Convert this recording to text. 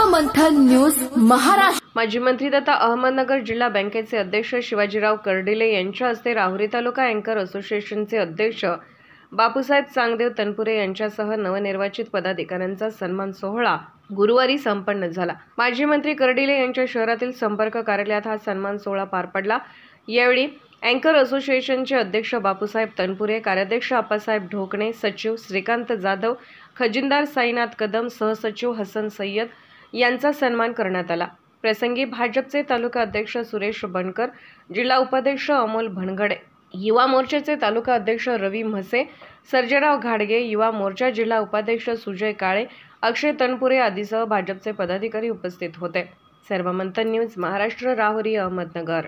मंथन news Maharashtra. माजी मंत्री तथा अहमदनगर जिल्हा बँकेचे अध्यक्ष शिवाजीराव कर्डिले यांच्या हस्ते राहुरी तालुका अँकर असोसिएशनचे अध्यक्ष बापूसाहेब चांगदेव तनपुरे यांच्यासह नवनिर्वाचित पदाधिकाऱ्यांचा सन्मान सोहळा गुरुवारी संपन्न झाला। माजी मंत्री कर्डिले यांच्या शहरातील संपर्क कार्यालयात हा सन्मान सोहळा पार पडला। यावेळी अँकर असोसिएशनचे अध्यक्ष बापूसाहेब तनपुरे, कार्याध्यक्ष आप्पासाहेब ढोकणे, सचिव श्रीकांत जाधव, खजिनदार साईनाथ कदम, सहसचिव हसन सय्यद यांचा सन्मान करण्यात आला। प्रसंगी भाजपचे तालुका अध्यक्ष सुरेश बनकर, जिल्हा उपाध्यक्ष अमोल भणगडे, युवा मोर्चाचे तालुका अध्यक्ष रवी म्हसे, सर्जेराव घाडगे, युवा मोर्चा जिल्हा उपाध्यक्ष सुजय काळे, अक्षय तनपुरे आदीसह भाजपचे पदाधिकारी उपस्थित होते। सर्व मंथन न्यूज महाराष्ट्र, राहुरी, अहमदनगर।